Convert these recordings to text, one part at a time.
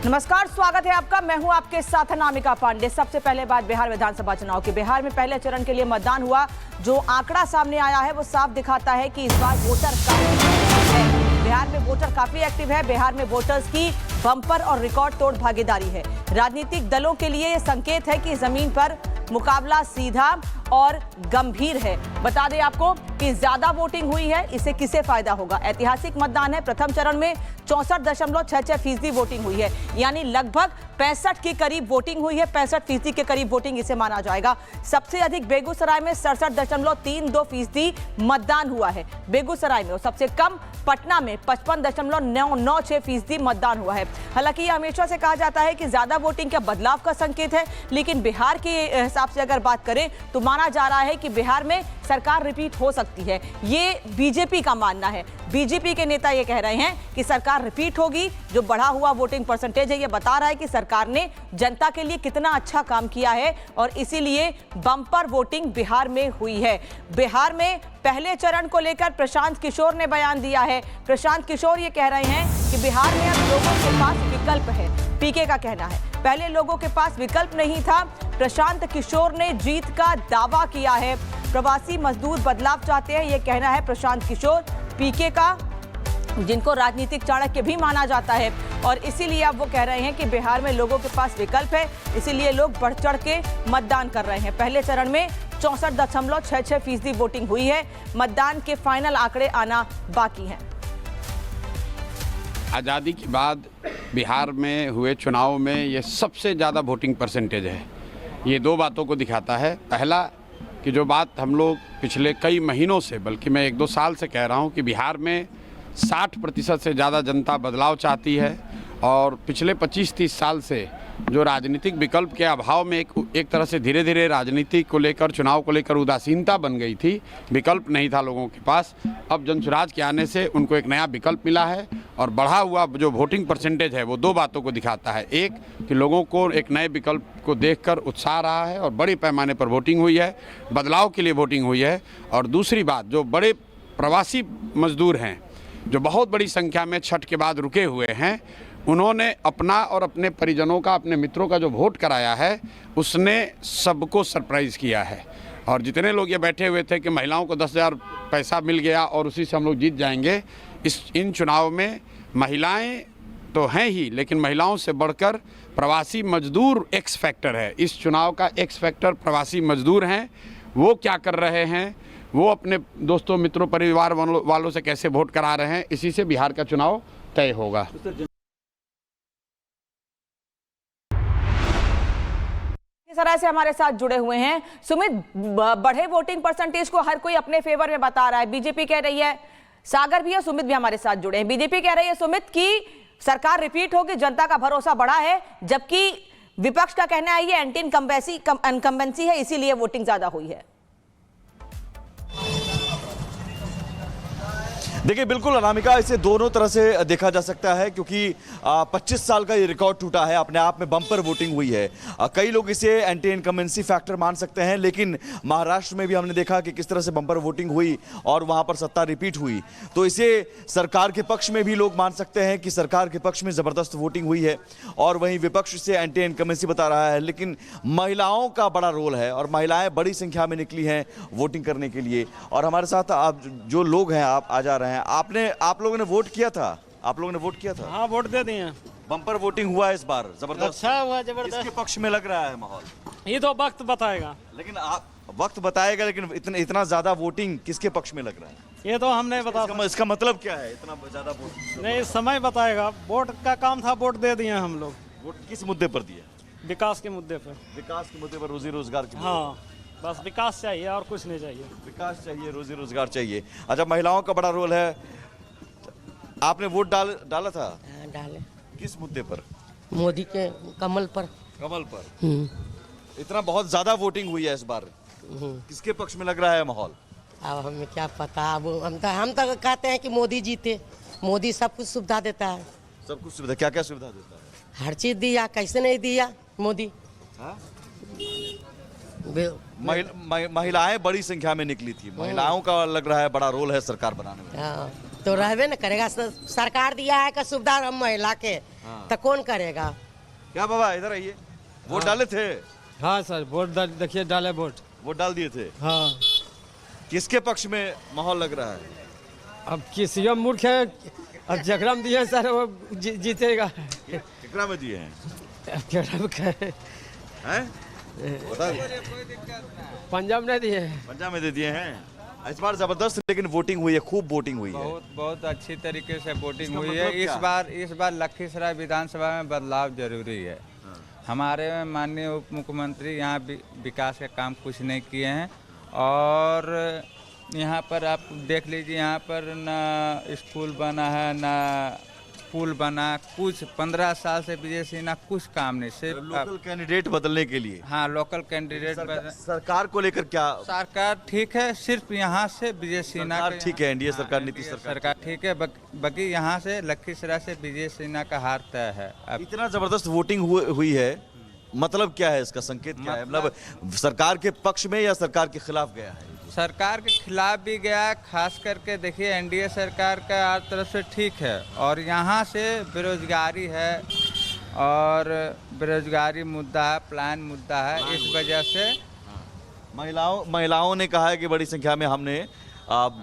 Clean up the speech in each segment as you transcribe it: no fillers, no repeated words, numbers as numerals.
नमस्कार, स्वागत है आपका। मैं हूं आपके साथ अनामिका पांडे। सबसे पहले बात बिहार विधानसभा चुनाव की। बिहार में पहले चरण के लिए मतदान हुआ। जो आंकड़ा सामने आया है वो साफ दिखाता है कि इस बार वोटर काफी एक्टिव है। बिहार में वोटर काफी एक्टिव है। बिहार में वोटर्स की बम्पर और रिकॉर्ड तोड़ भागीदारी है। राजनीतिक दलों के लिए ये संकेत है कि जमीन पर मुकाबला सीधा और गंभीर है। बता दें आपको कि ज्यादा वोटिंग हुई है, इससे किसे फायदा होगा। ऐतिहासिक मतदान है। प्रथम चरण में 64.66% वोटिंग हुई है, यानी लगभग 65 के करीब वोटिंग हुई है। 65% के करीब वोटिंग इसे माना जाएगा। सबसे अधिक बेगूसराय में 67.32% मतदान हुआ है बेगूसराय में, और सबसे कम पटना में 55.996% मतदान हुआ है। हालांकि यह हमेशा से कहा जाता है कि ज्यादा वोटिंग का बदलाव का संकेत है, लेकिन बिहार के हिसाब से अगर बात करें तो माना जा रहा है कि बिहार में सरकार रिपीट हो सकती है। ये बीजेपी का मानना है। बीजेपी के नेता ये कह रहे हैं कि सरकार रिपीट होगी। जो बढ़ा हुआ वोटिंग परसेंटेज है ये बता रहा है कि सरकार ने जनता के लिए कितना अच्छा काम किया है, और इसीलिए बम्पर वोटिंग बिहार में हुई है। बिहार में पहले चरण को लेकर प्रशांत किशोर ने बयान दिया है। प्रशांत किशोर ये कह रहे हैं कि बिहार में अब लोगों के पास विकल्प है। पीके का कहना है पहले लोगों के पास विकल्प नहीं था। प्रशांत किशोर ने जीत का दावा किया है। प्रवासी मजदूर बदलाव चाहते हैं, यह कहना है प्रशांत किशोर, पीके का, जिनको राजनीतिक चाणक्य भी माना जाता है। और इसीलिए अब वो कह रहे हैं कि बिहार में लोगों के पास विकल्प है, इसीलिए लोग बढ़ चढ़ के मतदान कर रहे हैं। पहले चरण में 64.66% वोटिंग हुई है। मतदान के फाइनल आंकड़े आना बाकी हैं। आज़ादी के बाद बिहार में हुए चुनाव में ये सबसे ज़्यादा वोटिंग परसेंटेज है। ये दो बातों को दिखाता है। पहला कि जो बात हम लोग पिछले कई महीनों से, बल्कि मैं 1-2 साल से कह रहा हूँ कि बिहार में 60% से ज़्यादा जनता बदलाव चाहती है, और पिछले 25-30 साल से जो राजनीतिक विकल्प के अभाव में एक तरह से धीरे धीरे राजनीति को लेकर, चुनाव को लेकर उदासीनता बन गई थी, विकल्प नहीं था लोगों के पास। अब जनसुराज के आने से उनको एक नया विकल्प मिला है, और बढ़ा हुआ जो वोटिंग परसेंटेज है वो दो बातों को दिखाता है। एक कि लोगों को एक नए विकल्प को देखकर उत्साह रहा है और बड़े पैमाने पर वोटिंग हुई है, बदलाव के लिए वोटिंग हुई है। और दूसरी बात, जो बड़े प्रवासी मजदूर हैं जो बहुत बड़ी संख्या में छठ के बाद रुके हुए हैं, उन्होंने अपना और अपने परिजनों का, अपने मित्रों का जो वोट कराया है उसने सबको सरप्राइज़ किया है। और जितने लोग ये बैठे हुए थे कि महिलाओं को 10,000 पैसा मिल गया और उसी से हम लोग जीत जाएंगे, इन चुनाव में महिलाएं तो हैं ही, लेकिन महिलाओं से बढ़कर प्रवासी मजदूर एक्स फैक्टर है। इस चुनाव का एक्स फैक्टर प्रवासी मजदूर हैं। वो क्या कर रहे हैं, वो अपने दोस्तों, मित्रों, परिवार वालों से कैसे वोट करा रहे हैं, इसी से बिहार का चुनाव तय होगा। तरह से हमारे साथ जुड़े हुए हैं सुमित। बढ़े वोटिंग परसेंटेज को हर कोई अपने फेवर में बता रहा है। बीजेपी कह रही है, सागर भी और सुमित भी हमारे साथ जुड़े हैं। बीजेपी कह रही है सुमित की सरकार रिपीट होगी, जनता का भरोसा बढ़ा है, जबकि विपक्ष का कहना है ये एंटी इनकम्बेंसी है, इसीलिए वोटिंग ज्यादा हुई है। देखिए, बिल्कुल अनामिका, इसे दोनों तरह से देखा जा सकता है, क्योंकि 25 साल का ये रिकॉर्ड टूटा है। अपने आप में बम्पर वोटिंग हुई है। कई लोग इसे एंटी इनकम्बेंसी फैक्टर मान सकते हैं, लेकिन महाराष्ट्र में भी हमने देखा कि किस तरह से बम्पर वोटिंग हुई और वहां पर सत्ता रिपीट हुई। तो इसे सरकार के पक्ष में भी लोग मान सकते हैं कि सरकार के पक्ष में ज़बरदस्त वोटिंग हुई है, और वहीं विपक्ष इसे एंटी इनकम्बेंसी बता रहा है। लेकिन महिलाओं का बड़ा रोल है, और महिलाएं बड़ी संख्या में निकली हैं वोटिंग करने के लिए। और हमारे साथ आप जो लोग हैं, आप आ जा रहे हैं। आप लोगों ने वोट किया था? आप लोगों ने वोट किया था? हाँ, वोट दे दिए। बम्पर वोटिंग हुआ है इस बार, जबरदस्त। अच्छा हुआ, जबरदस्त। किसके पक्ष में लग रहा है माहौल? ये तो वक्त बताएगा। लेकिन आप वक्त बताएगा, लेकिन इतना ज्यादा वोटिंग किसके पक्ष में लग रहा है? ये तो हम नहीं बता सकते। इसका मतलब क्या है, इतना ज्यादा वोट? नहीं, समय बताएगा। वोट का काम था, वोट दे दिए हम लोग। वोट किस मुद्दे पर दिए? विकास के मुद्दे पर। विकास के मुद्दे पर, रोजी रोजगार के? हाँ, बस विकास चाहिए और कुछ नहीं चाहिए। विकास चाहिए, रोजी रोजगार चाहिए। अच्छा, महिलाओं का बड़ा रोल है। आपने वोट डाला था? डाले। किस मुद्दे पर? मोदी के कमल पर। कमल पर। इतना बहुत ज्यादा वोटिंग हुई है इस बार, किसके पक्ष में लग रहा है माहौल? अब हमें क्या पता। अब हम तो कहते हैं कि मोदी जीते। मोदी सब कुछ सुविधा देता है। सब कुछ सुविधा? क्या क्या सुविधा देता है? हर चीज दिया, कैसे नहीं दिया मोदी। महिलाएं बड़ी संख्या में निकली थी। महिलाओं का लग रहा है बड़ा रोल है सरकार बनाने में। हाँ, तो रहबे न करेगा। सरकार दिया है का सुविधा महिला के, तो कौन करेगा। क्या बाबा इधर आइए, वोट डाले थे? हाँ सर, वोट देखिए डाले वोट डाल दिए थे। हाँ, किसके पक्ष में माहौल लग रहा है? अब किसी मूर्ख है, अब जकरा में दिए सर वो जीतेगा। केकरा में दिए हैं? हैं? बता पंजाब नहीं दिए। पंजाब में दे दिए हैं। इस बार जबरदस्त लेकिन वोटिंग हुई है, खूब वोटिंग हुई है। बहुत अच्छी तरीके से वोटिंग इसका हुई है। मतलब इस बार लखीसराय विधानसभा में बदलाव जरूरी है। हमारे माननीय उप मुख्यमंत्री यहाँ विकास का काम कुछ नहीं किए हैं, और यहाँ पर आप देख लीजिए, यहाँ पर ना स्कूल बना है ना पुल बना, कुछ 15 साल से विजय सिन्हा कुछ काम नहीं। सिर्फ लोकल कैंडिडेट बदलने के लिए। हाँ, लोकल कैंडिडेट सरकार को लेकर क्या? सरकार ठीक है, सिर्फ यहाँ से विजय सिन्हा सरकार ठीक है, एनडीए सरकार, नीतीश सरकार ठीक है, बाकी यहाँ से लखीसराय से विजय सिन्हा का हार तय है। अब इतना जबरदस्त वोटिंग हुई है, मतलब क्या है इसका संकेत क्या है? मतलब सरकार के पक्ष में या सरकार के खिलाफ गया है? सरकार के खिलाफ भी गया, खास करके देखिए एनडीए सरकार का हर तरफ से ठीक है, और यहाँ से बेरोजगारी है, और बेरोजगारी मुद्दा है, प्लान मुद्दा है, इस वजह से महिलाओं ने कहा है कि बड़ी संख्या में हमने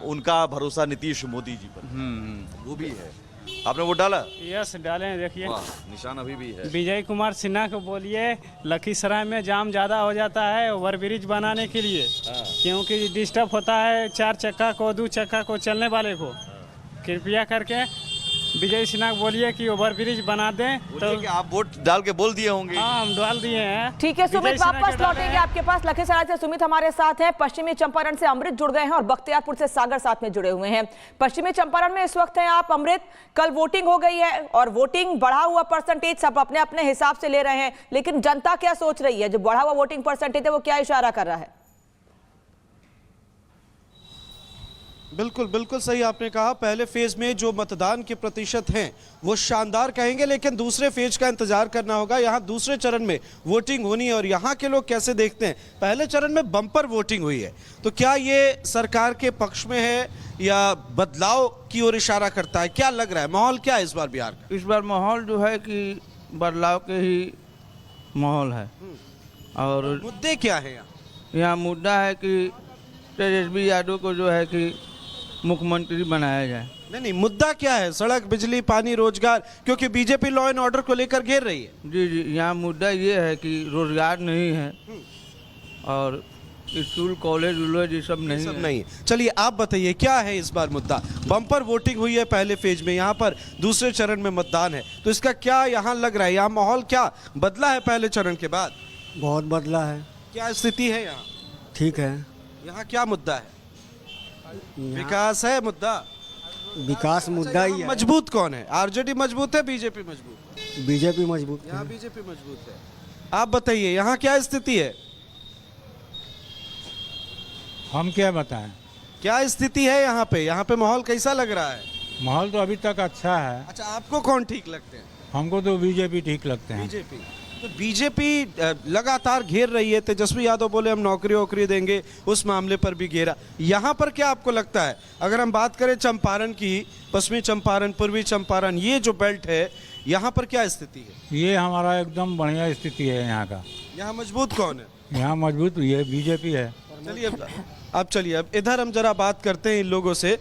उनका भरोसा नीतीश मोदी जी पर। वो भी है। आपने वोट डाला? यस, डाले हैं। देखिए निशान अभी भी है। विजय कुमार सिन्हा को बोलिए, लखीसराय में जाम ज़्यादा हो जाता है ओवरब्रिज बनाने के लिए, क्योंकि डिस्टर्ब होता है 4 चक्का को, 2 चक्का को चलने वाले को। कृपया करके विजय सिन्हा को बोलिए कि ओवरब्रिज बना दें। तो कि आप वोट डाल के बोल दिए होंगे। हाँ, हम डाल दिए हैं। ठीक है सुमित, वापस लौटेंगे आपके पास। लखीसराय से सुमित हमारे साथ हैं, पश्चिमी चंपारण से अमृत जुड़ गए हैं, और बख्तियारपुर से सागर साथ में जुड़े हुए हैं। पश्चिमी चंपारण में इस वक्त हैं आप अमृत। कल वोटिंग हो गई है और वोटिंग बढ़ा हुआ परसेंटेज सब अपने अपने हिसाब से ले रहे हैं, लेकिन जनता क्या सोच रही है? जो बढ़ा हुआ वोटिंग परसेंटेज है वो क्या इशारा कर रहा है? बिल्कुल बिल्कुल सही आपने कहा। पहले फेज में जो मतदान के प्रतिशत हैं वो शानदार कहेंगे, लेकिन दूसरे फेज का इंतजार करना होगा। यहाँ दूसरे चरण में वोटिंग होनी है और यहाँ के लोग कैसे देखते हैं। पहले चरण में बम्पर वोटिंग हुई है, तो क्या ये सरकार के पक्ष में है या बदलाव की ओर इशारा करता है? क्या लग रहा है, माहौल क्या है इस बार बिहार का? इस बार माहौल जो है कि बदलाव के ही माहौल है। और मुद्दे क्या है यहाँ मुद्दा है कि तेजस्वी यादव को जो है कि मुख्यमंत्री बनाया जाए। नहीं, मुद्दा क्या है? सड़क, बिजली, पानी, रोजगार, क्योंकि बीजेपी लॉ एंड ऑर्डर को लेकर घेर रही है। जी, यहाँ मुद्दा ये है कि रोजगार नहीं है, और स्कूल कॉलेज ये सब नहीं है। चलिए आप बताइए क्या है इस बार मुद्दा? बम्पर वोटिंग हुई है पहले फेज में, यहाँ पर दूसरे चरण में मतदान है, तो इसका क्या यहाँ लग रहा है? यहाँ माहौल क्या बदला है पहले चरण के बाद? बहुत बदला है। क्या स्थिति है यहाँ? ठीक है। यहाँ क्या मुद्दा है? विकास है मुद्दा? विकास मुद्दा ही है। मजबूत कौन है? आरजेडी मजबूत है, बीजेपी मजबूत? बीजेपी मजबूत यहाँ बीजेपी मजबूत है। आप बताइए यहाँ क्या स्थिति है? हम क्या बताएं? क्या स्थिति है यहाँ पे? यहाँ पे माहौल कैसा लग रहा है? माहौल तो अभी तक अच्छा है। अच्छा, आपको कौन ठीक लगते हैं? हमको तो बीजेपी ठीक लगते हैं। बीजेपी। तो बीजेपी लगातार घेर रही है। तेजस्वी यादव बोले हम नौकरी वोकरी देंगे, उस मामले पर भी घेरा। यहाँ पर क्या आपको लगता है? अगर हम बात करें चंपारण की, पश्चिमी चंपारण, पूर्वी चंपारण, ये जो बेल्ट है, यहाँ पर क्या स्थिति है? ये हमारा एकदम बढ़िया स्थिति है यहाँ का। यहाँ मजबूत कौन है? यहाँ मजबूत ये बीजेपी है। चलिए अब चलिए अब इधर हम जरा बात करते हैं इन लोगों से।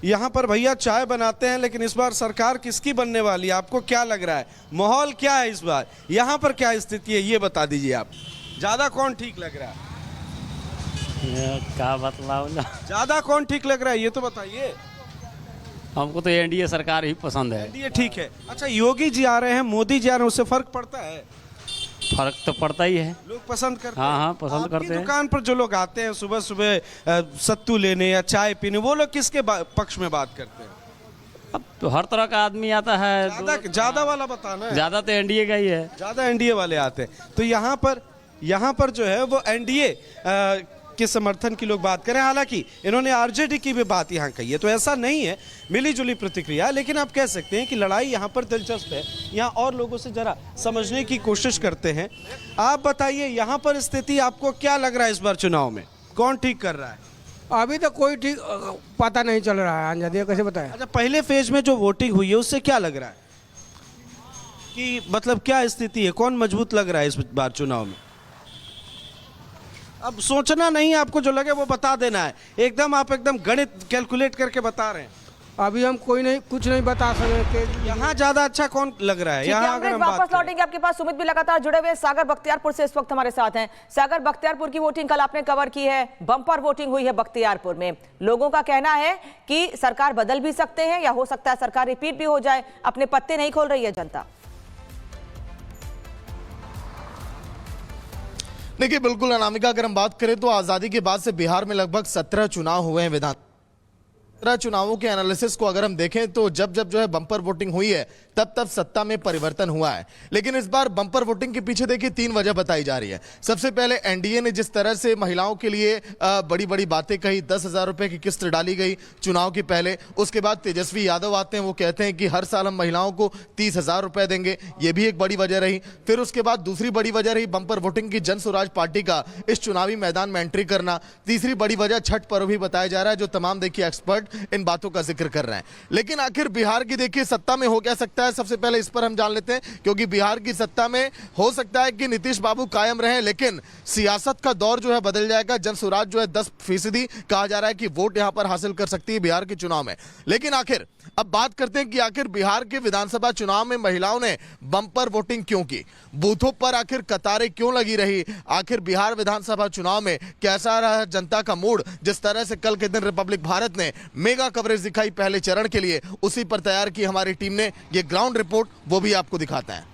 यहाँ पर भैया चाय बनाते हैं, लेकिन इस बार सरकार किसकी बनने वाली है? आपको क्या लग रहा है? माहौल क्या है इस बार? यहाँ पर क्या स्थिति है ये बता दीजिए आप। ज्यादा कौन ठीक लग रहा है? क्या बतलाओ ना। ज्यादा कौन ठीक लग रहा है ये तो बताइए। हमको तो एनडीए सरकार ही पसंद है। एनडीए ठीक है। अच्छा, योगी जी आ रहे हैं, मोदी जी आ रहे हैं, उससे फर्क पड़ता है? फर्क तो पड़ता ही है। लोग पसंद करते हैं। हाँ, पसंद करते हैं। दुकान पर जो लोग आते हैं सुबह सुबह सत्तू लेने या चाय पीने, वो लोग किसके पक्ष में बात करते हैं? अब तो हर तरह का आदमी आता है। ज्यादा वाला बताना है। ज्यादा तो एनडीए का ही है। ज्यादा एनडीए वाले आते हैं। तो यहाँ पर जो है वो एनडीए के समर्थन की लोग बात करें। हालांकि इन्होंने आरजेडी की भी बात यहाँ कही है, तो ऐसा नहीं है, मिली जुली प्रतिक्रिया। लेकिन आप कह सकते हैं कि लड़ाई यहाँ पर दिलचस्प है। यहाँ और लोगों से जरा समझने की कोशिश करते हैं। आप बताइए यहाँ पर स्थिति आपको क्या लग रहा है इस बार चुनाव में? कौन ठीक कर रहा है? अभी तो कोई ठीक पता नहीं चल रहा है अंजादिया कैसे बताया। अच्छा, पहले फेज में जो वोटिंग हुई है उससे क्या लग रहा है कि मतलब क्या स्थिति है, कौन मजबूत लग रहा है इस बार चुनाव में? अब सोचना नहीं, आपको जो लगे वो बता देना है। एकदम आप एकदम गणित कैलकुलेट करके बता रहे हैं। अभी हम कुछ नहीं बता सकते। यहाँ ज्यादा अच्छा कौन लग रहा है? यहाँ अगर हम बात वापस करें। लौटेंगे आपके पास। सुमित भी लगातार जुड़े हुए सागर बख्तियारपुर से इस वक्त हमारे साथ हैं। सागर, बख्तियारपुर की वोटिंग कल आपने कवर की है, बम्पर वोटिंग हुई है बख्तियारपुर में। लोगों का कहना है कि सरकार बदल भी सकते हैं या हो सकता है सरकार रिपीट भी हो जाए। अपने पत्ते नहीं खोल रही है जनता। देखिए बिल्कुल अनामिका, अगर हम बात करें तो आज़ादी के बाद से बिहार में लगभग 17 चुनाव हुए हैं। विधान चुनावों के एनालिसिस को अगर हम देखें तो जब जो है बम्पर वोटिंग हुई है तब सत्ता में परिवर्तन हुआ है। लेकिन इस बार बम्पर वोटिंग के पीछे देखिए 3 वजह बताई जा रही है। सबसे पहले एनडीए ने जिस तरह से महिलाओं के लिए बड़ी बड़ी बातें कही, 10,000 रुपए की किस्त डाली गई चुनाव के पहले। उसके बाद तेजस्वी यादव आते हैं, वो कहते हैं कि हर साल हम महिलाओं को 30,000 रुपए देंगे, ये भी एक बड़ी वजह रही। फिर उसके बाद दूसरी बड़ी वजह रही बम्पर वोटिंग की जन स्वराज पार्टी का इस चुनावी मैदान में एंट्री करना। तीसरी बड़ी वजह छठ पर्व भी बताया जा रहा है, जो तमाम देखिए एक्सपर्ट इन बातों का जिक्र कर रहे हैं। लेकिन आखिर बिहार की देखिए सत्ता में हो क्या सकता है, सबसे पहले इस पर हम जान लेते हैं। क्योंकि बिहार की सत्ता में हो सकता है कि नीतीश बाबू कायम रहे, लेकिन सियासत का दौर जो है बदल जाएगा। जन स्वराज जो है 10% कहा जा रहा है कि वोट यहां पर हासिल कर सकती है बिहार के चुनाव में। लेकिन आखिर अब बात करते हैं कि आखिर बिहार के विधानसभा चुनाव में महिलाओं ने बम्पर वोटिंग क्यों की, बूथों पर आखिर कतारें क्यों लगी रही, आखिर बिहार विधानसभा चुनाव में कैसा रहा जनता का मूड। जिस तरह से कल के दिन रिपब्लिक भारत ने मेगा कवरेज दिखाई पहले चरण के लिए, उसी पर तैयार की हमारी टीम ने ये ग्राउंड रिपोर्ट, वो भी आपको दिखाता है।